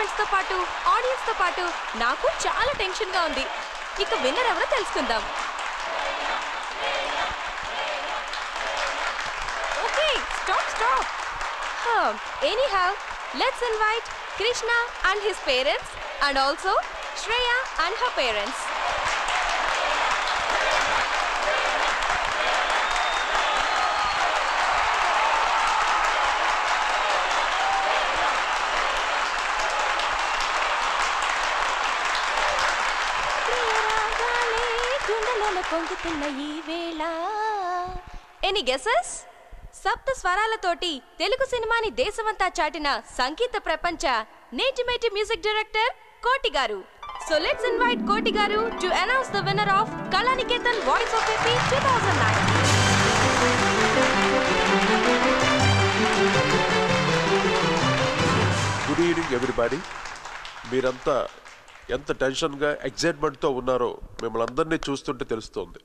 Friends తో పాటు audience తో పాటు నాకు చాలా టెన్షన్ గా ఉంది. ఇక విన్నర్ ఎవరో తెలుసుకుందాం. Okay, stop. Anyhow, let's invite Krishna and his parents and also Shreya and her parents. Any guesses? సప్త స్వరాలతోటి తెలుగు సినిమాని దేశమంతా చాటిన సంగీత ప్రపంచ నేటిమేటి మ్యూజిక్ డైరెక్టర్ కోటి గారు. So let's invite Koti garu to announce the winner of Kalaniketan Voice of AP 2009. Good evening everybody. మీరంతా ఎంత టెన్షన్గా ఎగ్జైట్మెంట్తో ఉన్నారో మిమ్మల్ని అందరినీ చూస్తుంటే తెలుస్తోంది.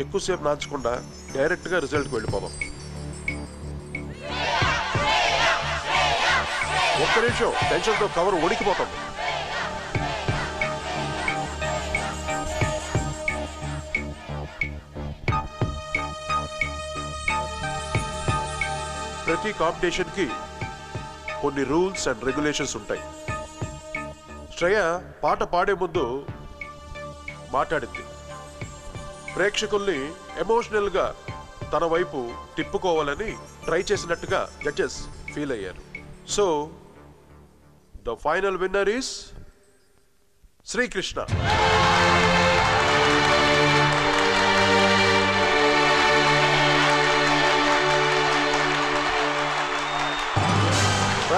ఎక్కువసేపు నాచకుండా డైరెక్ట్గా రిజల్ట్కి వెళ్ళిపోదాం. ఒక్క నిమిషం, టెన్షన్తో కవర్ ఉడికిపోతుంది. ప్రతి కాంపిటీషన్కి కొన్ని రూల్స్ అండ్ రెగ్యులేషన్స్ ఉంటాయి. శ్రేయ పాట పాడే ముందు మాట్లాడింది. ప్రేక్షకుల్ని ఎమోషనల్గా తన వైపు తిప్పుకోవాలని ట్రై చేసినట్టుగా జడ్జెస్ ఫీల్ అయ్యారు. So the final winner is Srikrishna.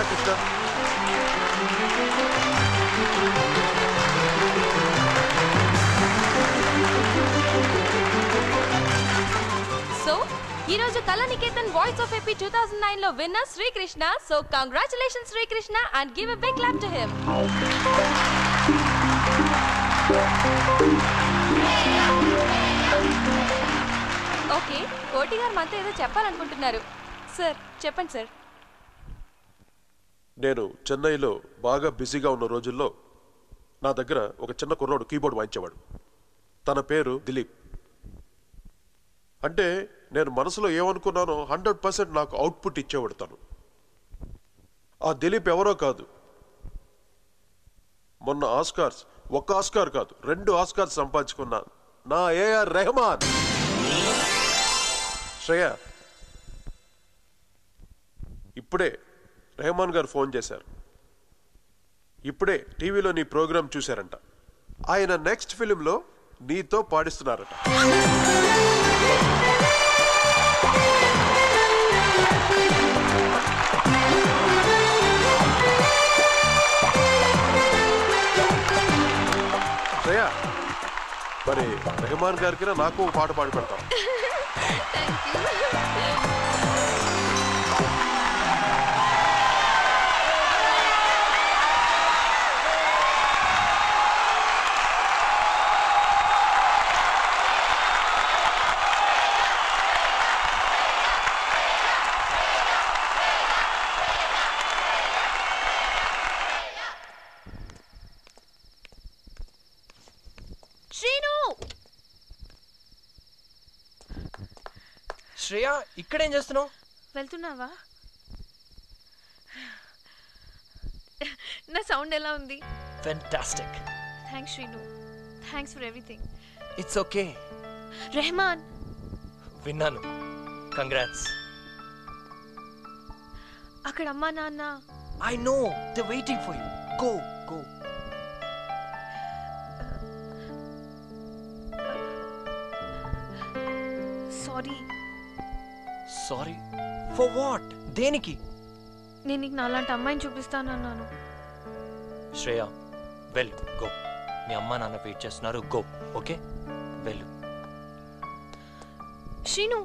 Krishna, so ఈరోజు కళానికేతన్ వాయిస్ ఆఫ్ ఏపీ 2009 లో winner Srikrishna. So congratulations Srikrishna and give a big clap to him. Okay, Koti గారు మనతో ఏదో చెప్పాలనుకుంటున్నారు. సార్ చెప్పండి సార్. నేను చెన్నైలో బాగా బిజీగా ఉన్న రోజుల్లో నా దగ్గర ఒక చిన్న కుర్రాడు కీబోర్డ్ వాయించేవాడు. తన పేరు దిలీప్. అంటే నేను మనసులో ఏమనుకున్నానో 100% నాకు అవుట్పుట్ ఇచ్చేవాడు తను. ఆ దిలీప్ ఎవరో కాదు, మొన్న ఆస్కార్స్, ఒక్క ఆస్కార్ కాదు 2 ఆస్కార్స్ సంపాదించుకున్నా నా ఏఆర్ రెహమాన్. శ్రేయ, ఇప్పుడే రెహమాన్ గారు ఫోన్ చేశారు. ఇప్పుడే టీవీలో నీ ప్రోగ్రాం చూశారంట. ఆయన నెక్స్ట్ ఫిలింలో నీతో పాడిస్తున్నారట. శ్రేయ, మరి రెహమాన్ గారికి నాకు పాట పాడి పెడతాం. శ్రేయ, ఇక్కడేం చేస్తున్నావు? వెళ్తున్నావా? నా సౌండ్ ఎలా ఉంది? Fantastic. Thanks Srinu. Thanks for everything. It's okay. Rehman, విన్నాను. కంగ్రాట్స్. అక్కడ అమ్మా నాన్న. I know, they waiting for you. Go go. Sorry. Sorry for what? దేనికి? నేను నీకు నాలాంటి అమ్మాయిని చూపిస్తానన్నాను. శ్రేయ, వెళ్ళు, గో. మీ అమ్మ నాన్న వెయిట్ చేస్తున్నారు. Go, okay? వెళ్ళు. శ్రీను,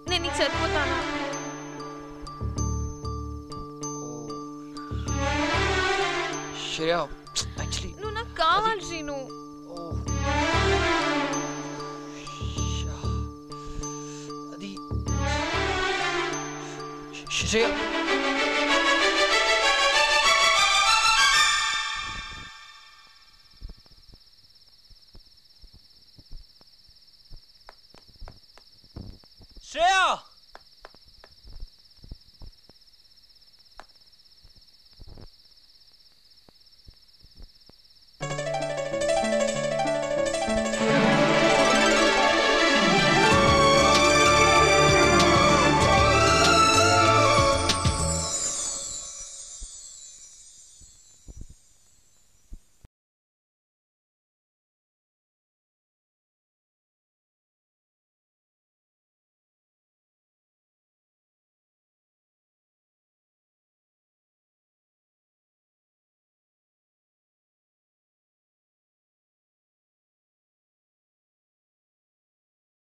నేను నీకు సరిపోతానా? శ్రేయ, యాక్చువల్లీ నువ్వు నాకు కావాలి శ్రీను. శ్రేయ శ్రేయ